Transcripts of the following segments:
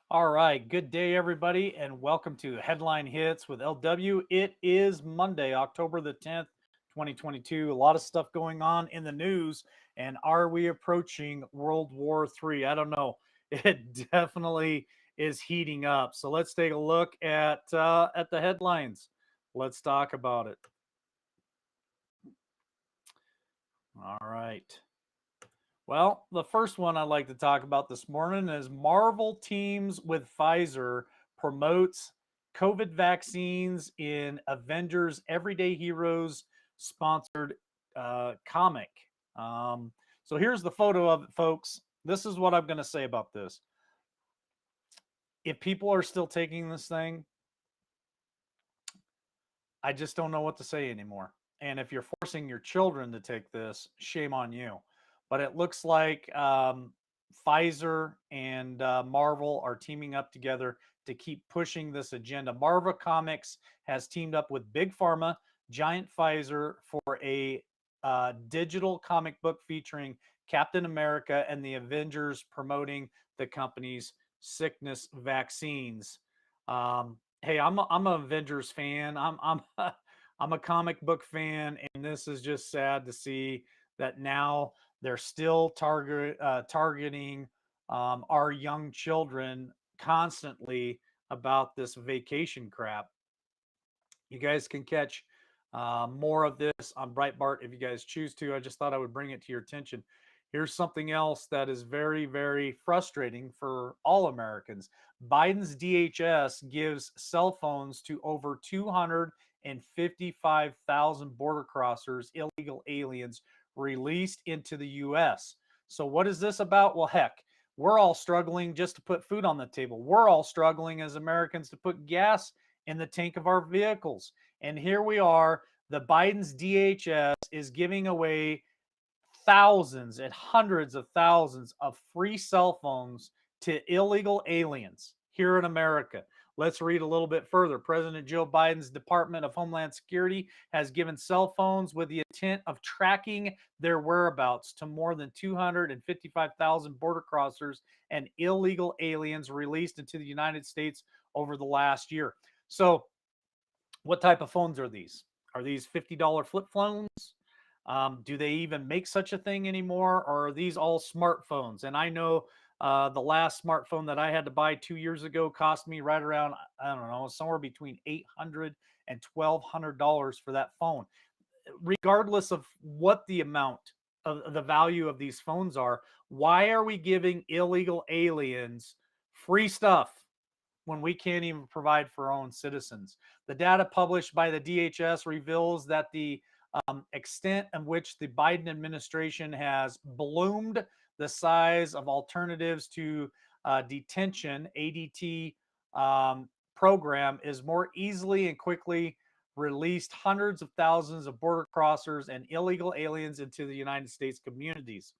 All right, good day, everybody, and welcome to Headline Hits with LW. It is Monday, October the 10th, 2022. A lot of stuff going on in the news, and are we approaching World War III? I don't know. It definitely is heating up. So let's take a look at the headlines. Let's talk about it. All right. Well, the first one I'd like to talk about this morning is Marvel teams with Pfizer promotes COVID vaccines in Avengers Everyday Heroes sponsored comic. Um, so here's the photo of it, folks. This is what I'm going to say about this. If people are still taking this thing, I just don't know what to say anymore. And if you're forcing your children to take this, shame on you. But it looks like Pfizer and Marvel are teaming up together to keep pushing this agenda. Marvel Comics has teamed up with Big Pharma, Giant Pfizer for a digital comic book featuring Captain America and the Avengers promoting the company's sickness vaccines. Hey, I'm a Avengers fan. I'm a comic book fan, and this is just sad to see that now they're still targeting our young children constantly about this vacation crap. You guys can catch more of this on Breitbart if you guys choose to. I just thought I would bring it to your attention. Here's something else that is very, very frustrating for all Americans. Biden's DHS gives cell phones to over 255,000 border crossers, illegal aliens released into the U.S. So, what is this about? Well, heck, we're all struggling just to put food on the table. We're all struggling as Americans to put gas in the tank of our vehicles. And here we are, the Biden's DHS is giving away thousands and hundreds of thousands of free cell phones to illegal aliens here in America. Let's read a little bit further. President Joe Biden's Department of Homeland Security has given cell phones with the intent of tracking their whereabouts to more than 255,000 border crossers and illegal aliens released into the United States over the last year. So, what type of phones are these? Are these $50 flip phones? Do they even make such a thing anymore? Or are these all smartphones? And I know the last smartphone that I had to buy 2 years ago cost me right around, I don't know, somewhere between $800 and $1,200 for that phone. Regardless of what the amount of the value of these phones are, why are we giving illegal aliens free stuff when we can't even provide for our own citizens? The data published by the DHS reveals that the extent in which the Biden administration has bloomed the size of alternatives to detention, ADT program, is more easily and quickly released hundreds of thousands of border crossers and illegal aliens into the United States communities.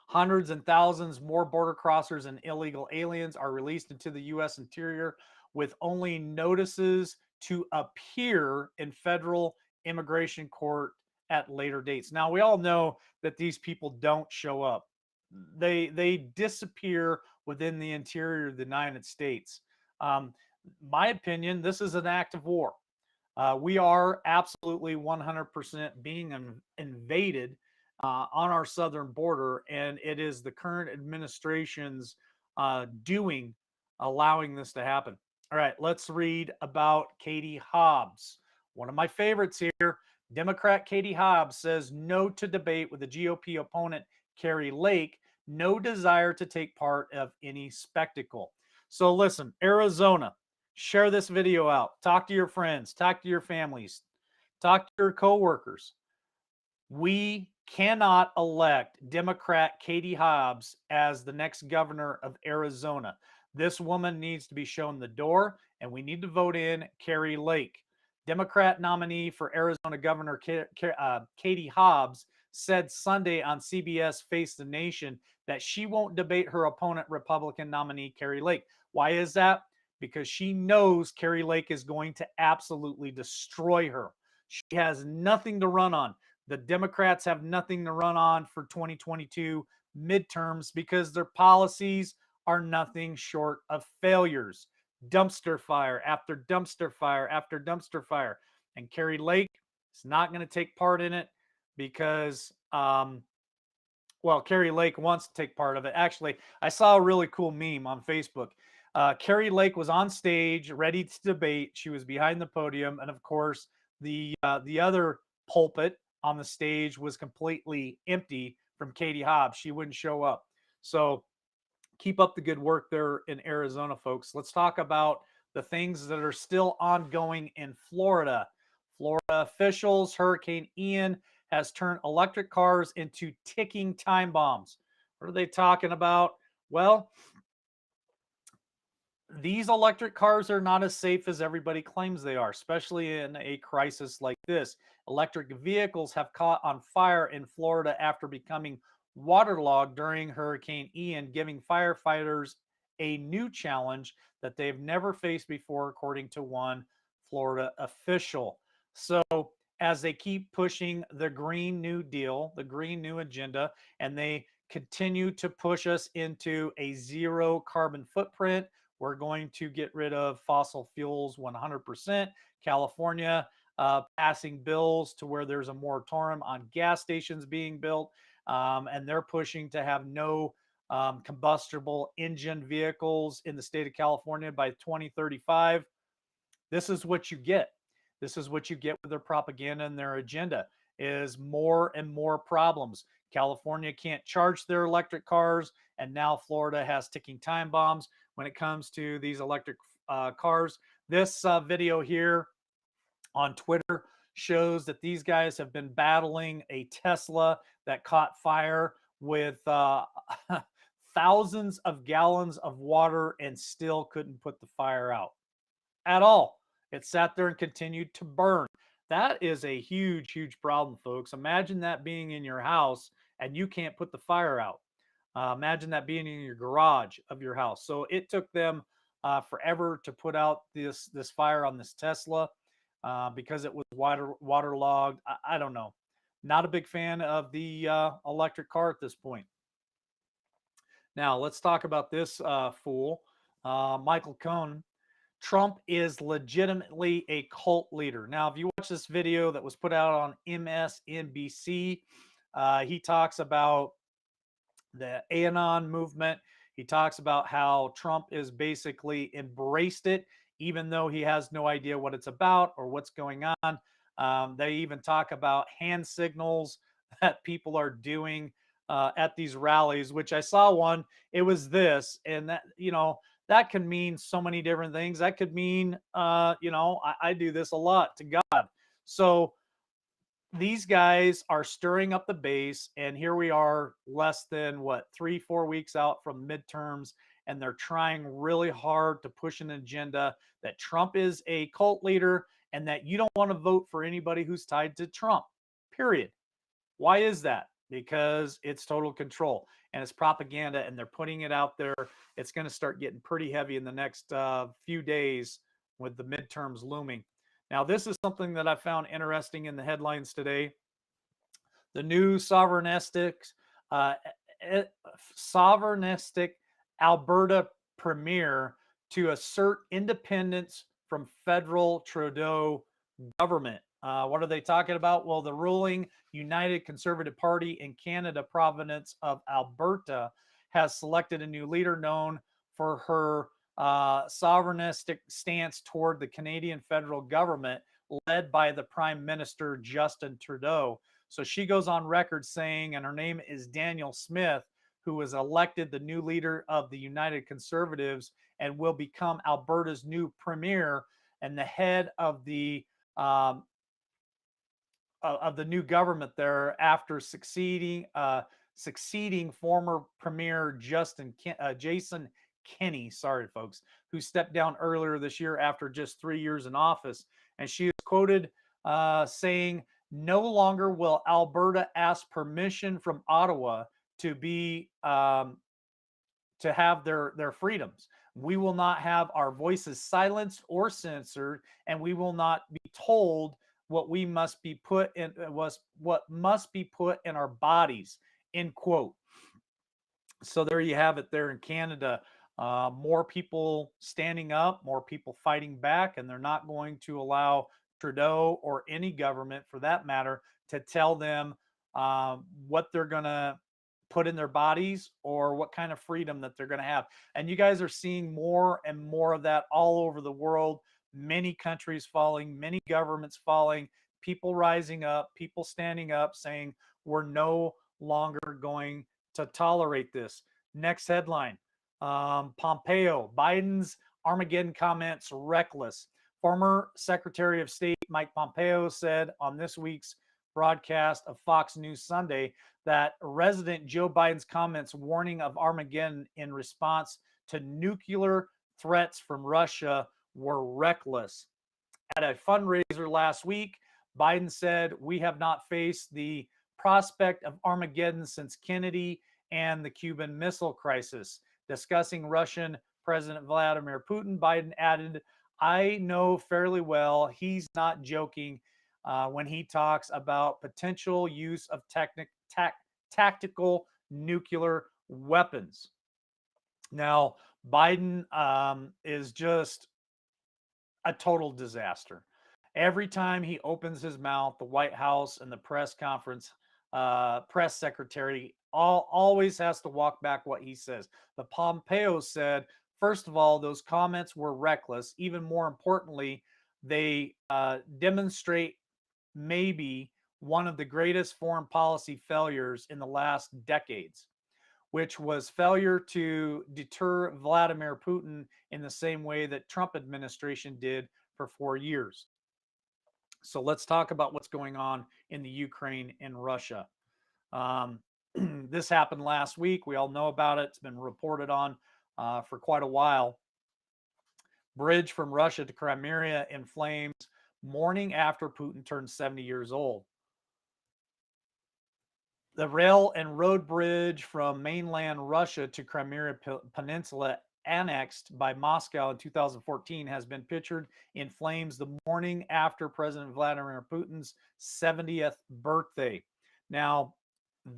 Hundreds and thousands more border crossers and illegal aliens are released into the U.S. interior with only notices to appear in federal immigration court at later dates. Now, we all know that these people don't show up. They disappear within the interior of the United States. Um, my opinion, this is an act of war. We are absolutely 100% being invaded on our southern border, and it is the current administration's doing allowing this to happen. All right, let's read about Katie Hobbs, one of my favorites here. Democrat Katie Hobbs says no to debate with the GOP opponent Carrie Lake, no desire to take part of any spectacle. So listen, Arizona, share this video out. Talk to your friends, talk to your families, talk to your coworkers. We cannot elect Democrat Katie Hobbs as the next governor of Arizona. This woman needs to be shown the door, and we need to vote in Carrie Lake. Democrat nominee for Arizona Governor Katie Hobbs said Sunday on CBS Face the Nation that she won't debate her opponent, Republican nominee Carrie Lake. Why is that? Because she knows Carrie Lake is going to absolutely destroy her. She has nothing to run on. The Democrats have nothing to run on for 2022 midterms because their policies are nothing short of failures. Dumpster fire after dumpster fire after dumpster fire. And Kari Lake is not going to take part in it because, well, Kari Lake wants to take part of it. Actually, I saw a really cool meme on Facebook. Kari Lake was on stage, ready to debate. She was behind the podium, and of course, the other pulpit on the stage was completely empty from Katie Hobbs. She wouldn't show up. So keep up the good work there in Arizona, folks. Let's talk about the things that are still ongoing in Florida. Florida officials, Hurricane Ian has turned electric cars into ticking time bombs. What are they talking about? Well, these electric cars are not as safe as everybody claims they are, especially in a crisis like this. Electric vehicles have caught on fire in Florida after becoming waterlogged during Hurricane Ian, giving firefighters a new challenge that they've never faced before, according to one Florida official. So, as they keep pushing the Green New Deal, the Green New Agenda, and they continue to push us into a zero carbon footprint, we're going to get rid of fossil fuels 100%. California passing bills to where there's a moratorium on gas stations being built, and they're pushing to have no combustible engine vehicles in the state of California by 2035. This is what you get. This is what you get with their propaganda and their agenda is more and more problems. California can't charge their electric cars, and now Florida has ticking time bombs when it comes to these electric cars. This video here on Twitter shows that these guys have been battling a Tesla that caught fire with thousands of gallons of water and still couldn't put the fire out at all. It sat there and continued to burn. That is a huge, huge problem, folks. Imagine that being in your house and you can't put the fire out. Imagine that being in your garage of your house. So it took them forever to put out this fire on this Tesla because it was waterlogged. I don't know. Not a big fan of the electric car at this point. Now let's talk about this fool, Michael Cohen. Trump is legitimately a cult leader. Now, if you watch this video that was put out on MSNBC, he talks about the ANON movement. He talks about how Trump is basically embraced it, even though he has no idea what it's about or what's going on. They even talk about hand signals that people are doing at these rallies, which I saw one. It was this, and that, that can mean so many different things. That could mean, I do this a lot to God. So these guys are stirring up the base, and here we are less than 3-4 weeks out from midterms, and they're trying really hard to push an agenda that Trump is a cult leader and that you don't want to vote for anybody who's tied to Trump, period. Why is that? Because it's total control and it's propaganda, and they're putting it out there. It's going to start getting pretty heavy in the next few days with the midterms looming. Now, this is something that I found interesting in the headlines today. The new sovereignistic Alberta Premier to assert independence from federal Trudeau government. What are they talking about? Well, the ruling United Conservative Party in Canada province of Alberta has selected a new leader known for her sovereignistic stance toward the Canadian federal government, led by the Prime Minister Justin Trudeau. So she goes on record saying, and her name is Danielle Smith, who was elected the new leader of the United Conservatives and will become Alberta's new premier and the head of the new government there after succeeding former Premier Jason Kenney, sorry folks, who stepped down earlier this year after just 3 years in office. And she is quoted saying, "No longer will Alberta ask permission from Ottawa to be to have their freedoms. We will not have our voices silenced or censored, and we will not be told what must be put in our bodies," end quote. So there you have it there in Canada. more people standing up, more people fighting back, and they're not going to allow Trudeau or any government for that matter to tell them what they're going to put in their bodies or what kind of freedom that they're going to have. And you guys are seeing more and more of that all over the world. Many countries falling, many governments falling, people rising up, people standing up saying, we're no longer going to tolerate this. Next headline. Pompeo, Biden's Armageddon comments reckless. Former Secretary of State Mike Pompeo said on this week's broadcast of Fox News Sunday that President Joe Biden's comments warning of Armageddon in response to nuclear threats from Russia were reckless. At a fundraiser last week, Biden said, we have not faced the prospect of Armageddon since Kennedy and the Cuban Missile Crisis. Discussing Russian President Vladimir Putin, Biden added, I know fairly well he's not joking when he talks about potential use of tactical nuclear weapons. Now, Biden is just a total disaster. Every time he opens his mouth, the White House and the press conference, press secretary always has to walk back what he says. The Pompeo said, first of all, those comments were reckless. Even more importantly, they demonstrate maybe one of the greatest foreign policy failures in the last decades, which was failure to deter Vladimir Putin in the same way that Trump administration did for 4 years. So let's talk about what's going on in the Ukraine and Russia. This happened last week. We all know about it. It's been reported on for quite a while. Bridge from Russia to Crimea in flames morning after Putin turned 70 years old. The rail and road bridge from mainland Russia to Crimea Peninsula, annexed by Moscow in 2014, has been pictured in flames the morning after President Vladimir Putin's 70th birthday. Now,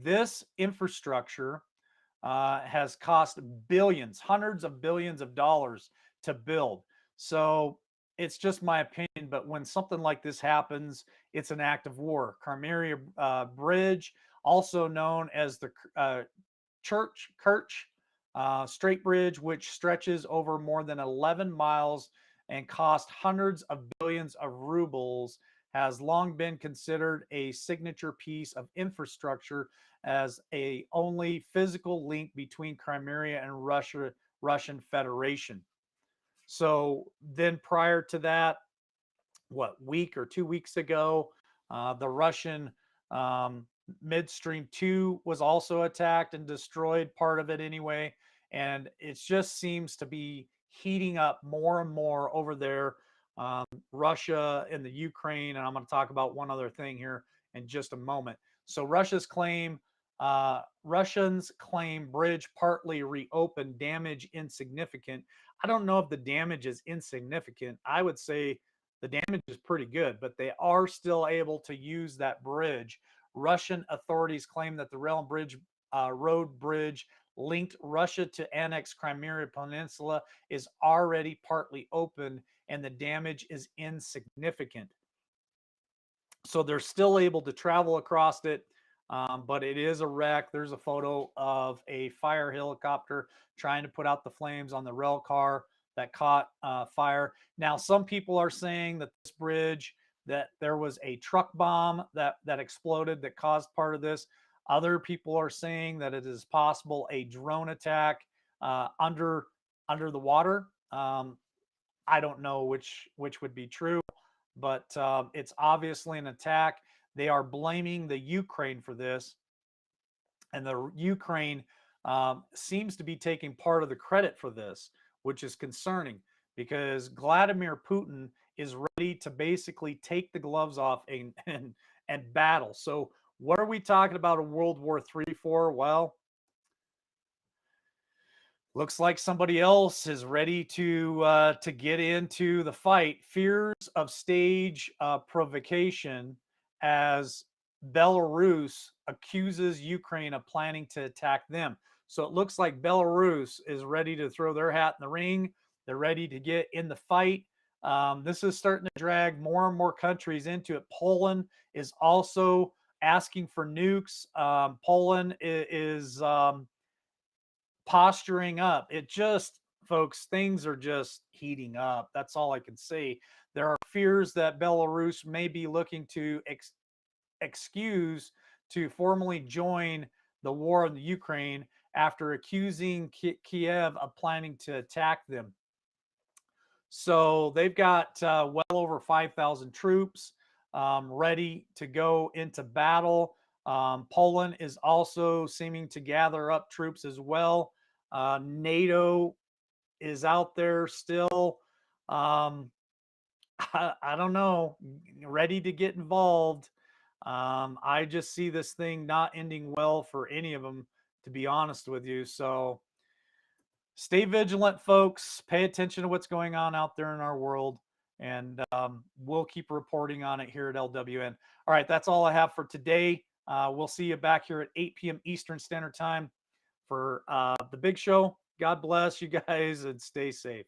this infrastructure has cost billions, hundreds of billions of dollars to build. So it's just my opinion, but when something like this happens, it's an act of war. Crimea Bridge, also known as the Kerch Strait Bridge, which stretches over more than 11 miles and cost hundreds of billions of rubles, has long been considered a signature piece of infrastructure as a only physical link between Crimea and Russian Federation. So then prior to that, week or 2 weeks ago, the Russian Midstream 2 was also attacked and destroyed, part of it anyway. And it just seems to be heating up more and more over there. Russia and the Ukraine, and I'm going to talk about one other thing here in just a moment. So Russians claim bridge partly reopened, damage insignificant. I don't know if the damage is insignificant. I would say the damage is pretty good, but they are still able to use that bridge. Russian authorities claim that the rail and road bridge linked Russia to annex Crimea Peninsula is already partly open and the damage is insignificant. So they're still able to travel across it, but it is a wreck. There's a photo of a fire helicopter trying to put out the flames on the rail car that caught fire. Now, some people are saying that this bridge, that there was a truck bomb that exploded that caused part of this. Other people are saying that it is possible a drone attack under the water. I don't know which would be true, but it's obviously an attack. They are blaming the Ukraine for this, and the Ukraine seems to be taking part of the credit for this, which is concerning because Vladimir Putin is ready to basically take the gloves off and battle. So what are we talking about, a World War III for? Well, looks like somebody else is ready to get into the fight. Fears of stage provocation as Belarus accuses Ukraine of planning to attack them. So it looks like Belarus is ready to throw their hat in the ring. They're ready to get in the fight. This is starting to drag more and more countries into it. Poland is also asking for nukes. Poland is posturing up. It just, folks, things are just heating up. That's all I can say. There are fears that Belarus may be looking to excuse to formally join the war in the Ukraine after accusing Kiev of planning to attack them. So they've got well over 5,000 troops ready to go into battle. Poland is also seeming to gather up troops as well. NATO is out there still. I don't know, ready to get involved. I just see this thing not ending well for any of them, to be honest with you. So stay vigilant, folks. Pay attention to what's going on out there in our world, and we'll keep reporting on it here at LWN. All right, that's all I have for today. We'll see you back here at 8 p.m. Eastern Standard Time for the big show. God bless you guys and stay safe.